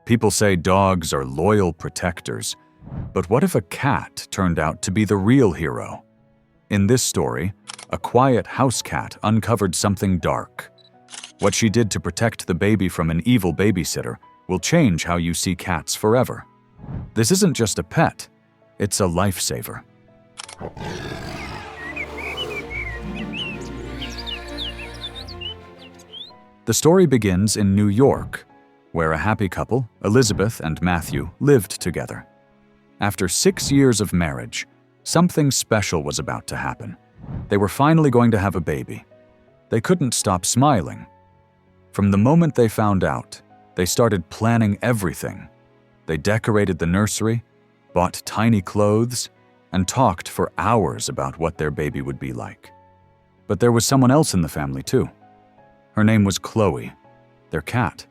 People say dogs are loyal protectors, but what if a cat turned out to be the real hero? In this story, a quiet house cat uncovered something dark. What she did to protect the baby from an evil babysitter will change how you see cats forever. This isn't just a pet, it's a lifesaver. The story begins in New York, where a happy couple, Elizabeth and Matthew, lived together. After 6 years of marriage, something special was about to happen. They were finally going to have a baby. They couldn't stop smiling. From the moment they found out, they started planning everything. They decorated the nursery, bought tiny clothes, and talked for hours about what their baby would be like. But there was someone else in the family too. Her name was Chloe, their cat.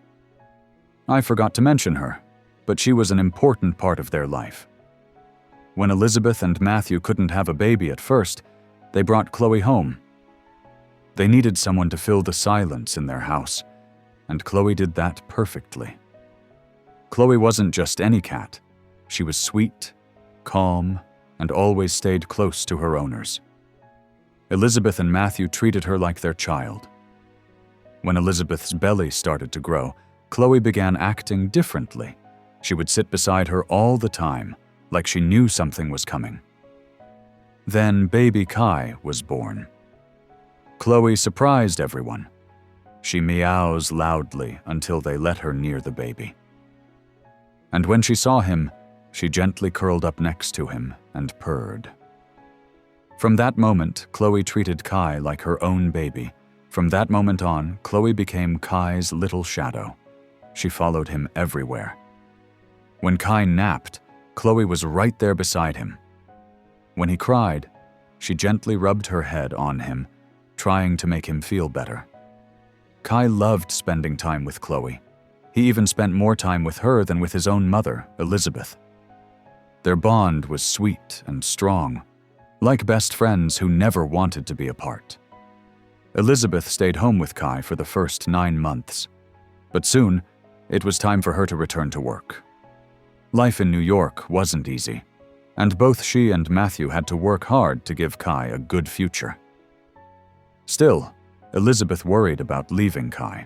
I forgot to mention her, but she was an important part of their life. When Elizabeth and Matthew couldn't have a baby at first, they brought Chloe home. They needed someone to fill the silence in their house, and Chloe did that perfectly. Chloe wasn't just any cat. She was sweet, calm, and always stayed close to her owners. Elizabeth and Matthew treated her like their child. When Elizabeth's belly started to grow, Chloe began acting differently. She would sit beside her all the time, like she knew something was coming. Then baby Kai was born. Chloe surprised everyone. She meows loudly until they let her near the baby. And when she saw him, she gently curled up next to him and purred. From that moment, Chloe treated Kai like her own baby. From that moment on, Chloe became Kai's little shadow. She followed him everywhere. When Kai napped, Chloe was right there beside him. When he cried, she gently rubbed her head on him, trying to make him feel better. Kai loved spending time with Chloe. He even spent more time with her than with his own mother, Elizabeth. Their bond was sweet and strong, like best friends who never wanted to be apart. Elizabeth stayed home with Kai for the first 9 months, but soon it was time for her to return to work. Life in New York wasn't easy, and both she and Matthew had to work hard to give Kai a good future. Still, Elizabeth worried about leaving Kai.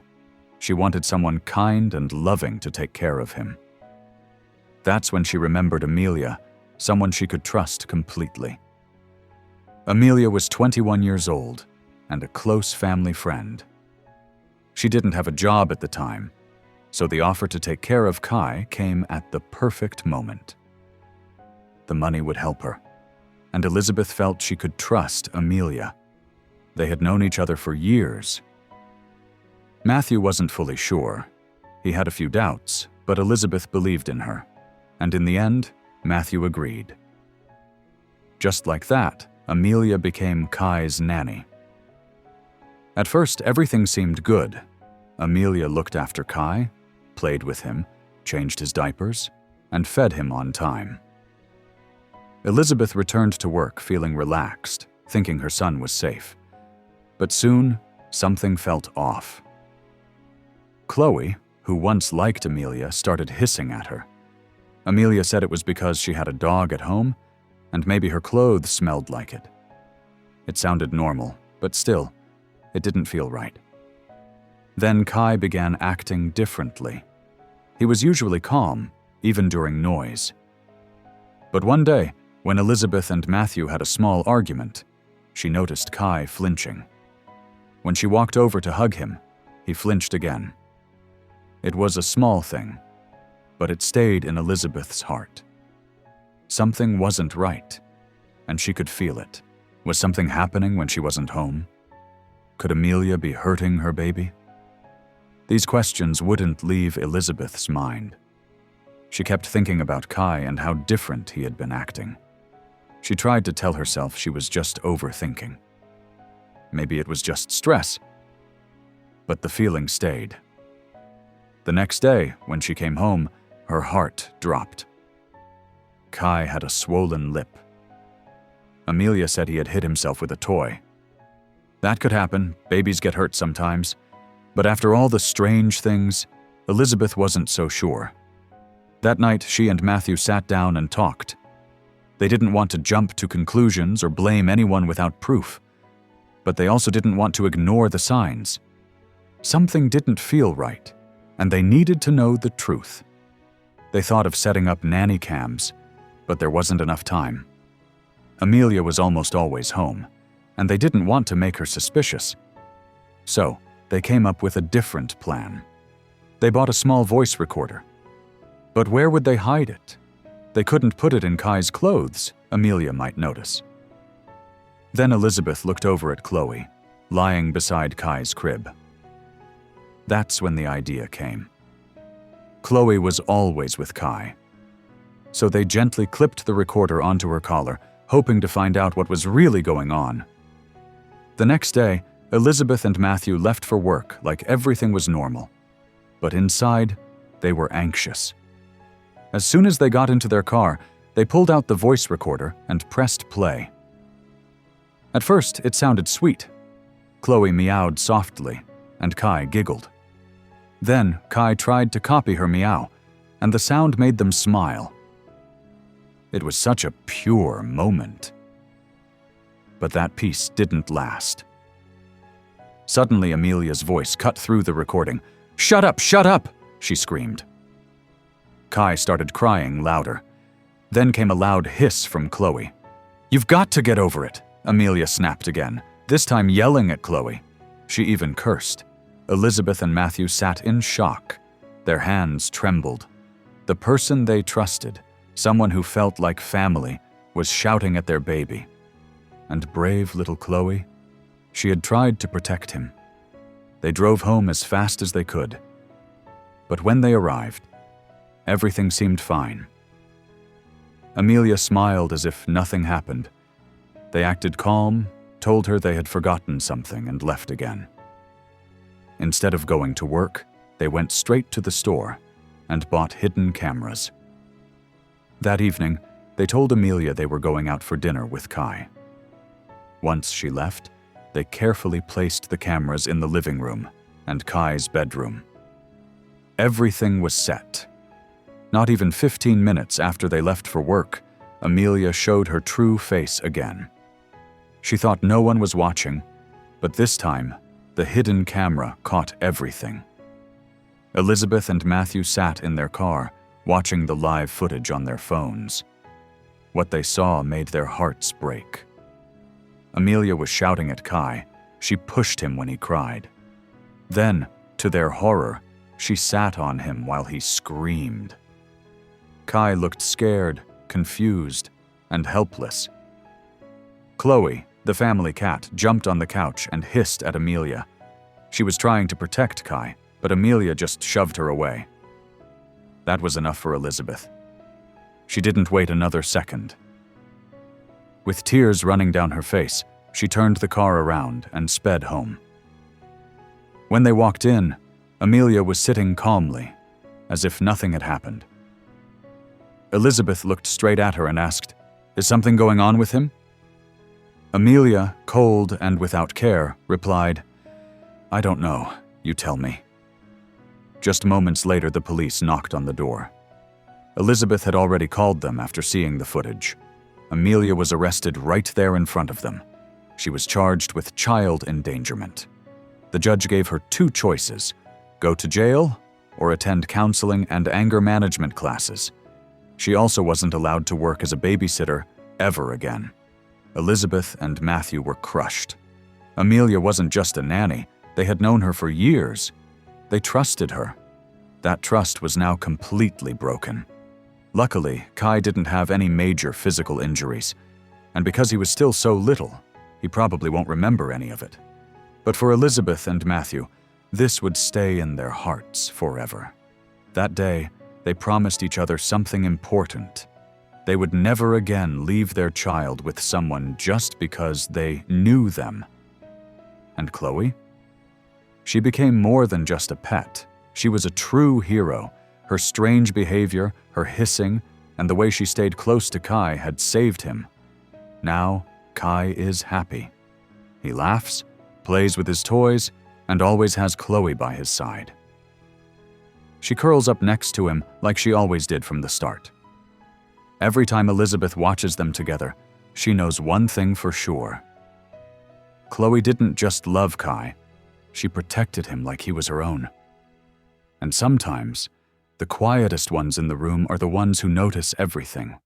She wanted someone kind and loving to take care of him. That's when she remembered Amelia, someone she could trust completely. Amelia was 21 years old and a close family friend. She didn't have a job at the time, so the offer to take care of Kai came at the perfect moment. The money would help her, and Elizabeth felt she could trust Amelia. They had known each other for years. Matthew wasn't fully sure. He had a few doubts, but Elizabeth believed in her, and in the end, Matthew agreed. Just like that, Amelia became Kai's nanny. At first, everything seemed good. Amelia looked after Kai, played with him, changed his diapers, and fed him on time. Elizabeth returned to work feeling relaxed, thinking her son was safe. But soon, something felt off. Chloe, who once liked Amelia, started hissing at her. Amelia said it was because she had a dog at home, and maybe her clothes smelled like it. It sounded normal, but still, it didn't feel right. Then Kai began acting differently. He was usually calm, even during noise. But one day, when Elizabeth and Matthew had a small argument, she noticed Kai flinching. When she walked over to hug him, he flinched again. It was a small thing, but it stayed in Elizabeth's heart. Something wasn't right, and she could feel it. Was something happening when she wasn't home? Could Amelia be hurting her baby? These questions wouldn't leave Elizabeth's mind. She kept thinking about Kai and how different he had been acting. She tried to tell herself she was just overthinking. Maybe it was just stress. But the feeling stayed. The next day, when she came home, her heart dropped. Kai had a swollen lip. Amelia said he had hit himself with a toy. That could happen, babies get hurt sometimes. But after all the strange things, Elizabeth wasn't so sure. That night, she and Matthew sat down and talked. They didn't want to jump to conclusions or blame anyone without proof, but they also didn't want to ignore the signs. Something didn't feel right, and they needed to know the truth. They thought of setting up nanny cams, but there wasn't enough time. Amelia was almost always home, and they didn't want to make her suspicious. So, they came up with a different plan. They bought a small voice recorder. But where would they hide it? They couldn't put it in Kai's clothes, Amelia might notice. Then Elizabeth looked over at Chloe, lying beside Kai's crib. That's when the idea came. Chloe was always with Kai. So they gently clipped the recorder onto her collar, hoping to find out what was really going on. The next day, Elizabeth and Matthew left for work like everything was normal. But inside, they were anxious. As soon as they got into their car, they pulled out the voice recorder and pressed play. At first, it sounded sweet. Chloe meowed softly, and Kai giggled. Then, Kai tried to copy her meow, and the sound made them smile. It was such a pure moment. But that peace didn't last. Suddenly, Amelia's voice cut through the recording. "Shut up! Shut up!" she screamed. Kai started crying louder. Then came a loud hiss from Chloe. "You've got to get over it," Amelia snapped again, this time yelling at Chloe. She even cursed. Elizabeth and Matthew sat in shock. Their hands trembled. The person they trusted, someone who felt like family, was shouting at their baby. And brave little Chloe, she had tried to protect him. They drove home as fast as they could. But when they arrived, everything seemed fine. Amelia smiled as if nothing happened. They acted calm, told her they had forgotten something, and left again. Instead of going to work, they went straight to the store and bought hidden cameras. That evening, they told Amelia they were going out for dinner with Kai. Once she left, they carefully placed the cameras in the living room and Kai's bedroom. Everything was set. Not even 15 minutes after they left for work, Amelia showed her true face again. She thought no one was watching, but this time, the hidden camera caught everything. Elizabeth and Matthew sat in their car, watching the live footage on their phones. What they saw made their hearts break. Amelia was shouting at Kai. She pushed him when he cried. Then, to their horror, she sat on him while he screamed. Kai looked scared, confused, and helpless. Chloe, the family cat, jumped on the couch and hissed at Amelia. She was trying to protect Kai, but Amelia just shoved her away. That was enough for Elizabeth. She didn't wait another second. With tears running down her face, she turned the car around and sped home. When they walked in, Amelia was sitting calmly, as if nothing had happened. Elizabeth looked straight at her and asked, "Is something going on with him?" Amelia, cold and without care, replied, "I don't know. You tell me." Just moments later, the police knocked on the door. Elizabeth had already called them after seeing the footage. Amelia was arrested right there in front of them. She was charged with child endangerment. The judge gave her two choices: go to jail or attend counseling and anger management classes. She also wasn't allowed to work as a babysitter ever again. Elizabeth and Matthew were crushed. Amelia wasn't just a nanny. They had known her for years. They trusted her. That trust was now completely broken. Luckily, Kai didn't have any major physical injuries, and because he was still so little, he probably won't remember any of it. But for Elizabeth and Matthew, this would stay in their hearts forever. That day, they promised each other something important. They would never again leave their child with someone just because they knew them. And Chloe? She became more than just a pet. She was a true hero. Her strange behavior, her hissing, and the way she stayed close to Kai had saved him. Now, Kai is happy. He laughs, plays with his toys, and always has Chloe by his side. She curls up next to him like she always did from the start. Every time Elizabeth watches them together, she knows one thing for sure. Chloe didn't just love Kai, she protected him like he was her own. And sometimes, the quietest ones in the room are the ones who notice everything.